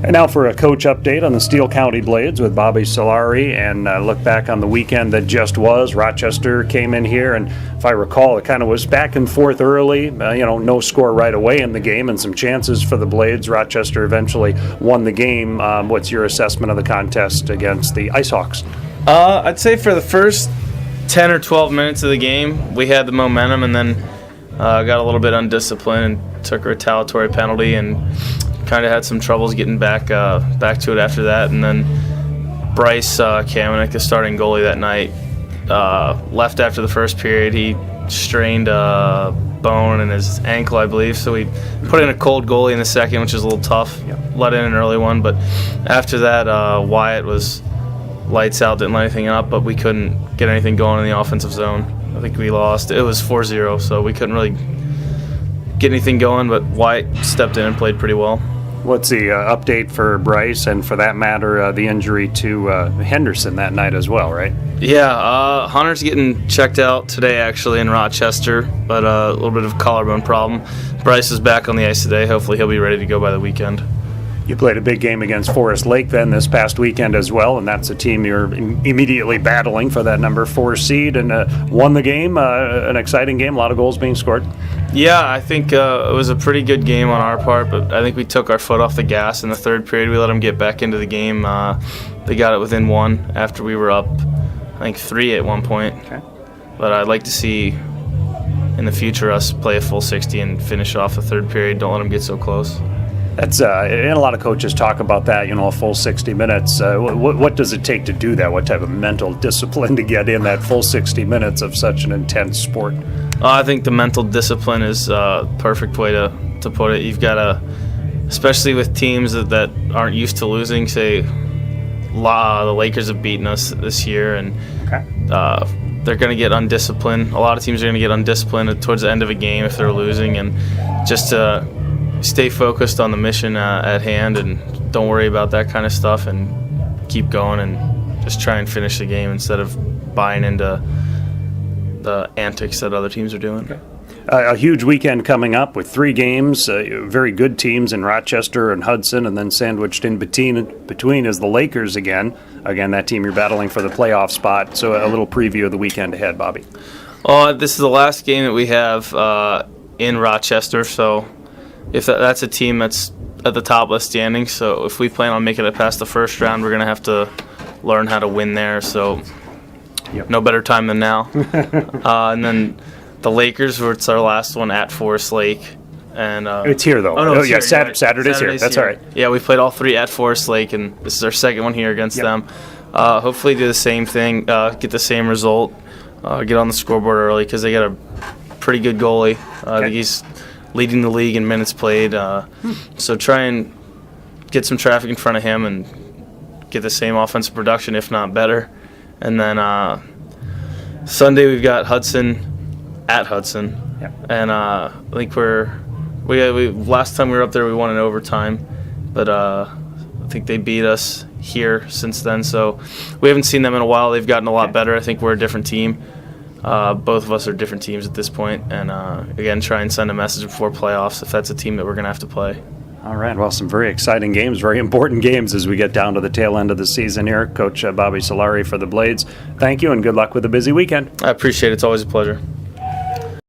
And now for a coach update on the Steele County Blades with Bobby Solari, and look back on the weekend that just was. Rochester came in here, and if I recall, it kind of was back and forth early. No score right away in the game and some chances for the Blades. Rochester eventually won the game. What's your assessment of the contest against the IceHawks? I'd say for the first 10 or 12 minutes of the game, we had the momentum, and then got a little bit undisciplined and took a retaliatory penalty and kind of had some troubles getting back to it after that. And then Bryce Kamenik, the starting goalie that night, left after the first period. He strained a bone in his ankle, I believe, so we put in a cold goalie in the second, which was a little tough. Yep. Let in an early one, but after that, Wyatt was lights out, didn't let anything up, but we couldn't get anything going in the offensive zone. I think we lost. It was 4-0, so we couldn't really get anything going, but Wyatt stepped in and played pretty well. What's the update for Bryce, and for that matter, the injury to Henderson that night as well, right? Yeah, Hunter's getting checked out today, actually, in Rochester, but a little bit of a collarbone problem. Bryce is back on the ice today. Hopefully he'll be ready to go by the weekend. You played a big game against Forest Lake then this past weekend as well, and that's a team you're immediately battling for that number 4 seed, and won the game, an exciting game, a lot of goals being scored. Yeah, I think it was a pretty good game on our part, but I think we took our foot off the gas in the third period. We let them get back into the game. They got it within 1 after we were up, I think 3 at one point. Okay. But I'd like to see in the future us play a full 60 and finish off the third period. Don't let them get so close. That's and a lot of coaches talk about that, a full 60 minutes. What does it take to do that? What type of mental discipline to get in that full 60 minutes of such an intense sport? I think the mental discipline is a perfect way to put it. You've got to, especially with teams that aren't used to losing, say the Lakers have beaten us this year, and okay. They're going to get undisciplined. A lot of teams are going to get undisciplined towards the end of a game if they're losing, and just to stay focused on the mission at hand and don't worry about that kind of stuff and keep going and just try and finish the game instead of buying into the antics that other teams are doing. Okay. A huge weekend coming up with 3 games, very good teams in Rochester and Hudson, and then sandwiched in between is the Lakers again. Again, that team you're battling for the playoff spot. So a little preview of the weekend ahead, Bobby. This is the last game that we have in Rochester, so if that's a team that's at the top of the standings, so if we plan on making it past the first round, we're going to have to learn how to win there, so yep. No better time than now. And then the Lakers, it's our last one at Forest Lake. And it's here, though. It's here. Saturday's here. That's all right. Yeah, we played all 3 at Forest Lake, and this is our second one here against them. Hopefully do the same thing, get the same result, get on the scoreboard early, because they got a pretty good goalie. I think he's leading the league in minutes played. So try and get some traffic in front of him and get the same offensive production, if not better. And then Sunday we've got Hudson at Hudson. Yep. And I think we last time we were up there we won in overtime, but I think they beat us here since then. So we haven't seen them in a while. They've gotten a lot better. I think we're a different team. Both of us are different teams at this point, and again, try and send a message before playoffs if that's a team that we're going to have to play. All right, well, some very exciting games, very important games as we get down to the tail end of the season here. Coach Bobby Solari for the Blades, thank you, and good luck with a busy weekend. I appreciate it. It's always a pleasure.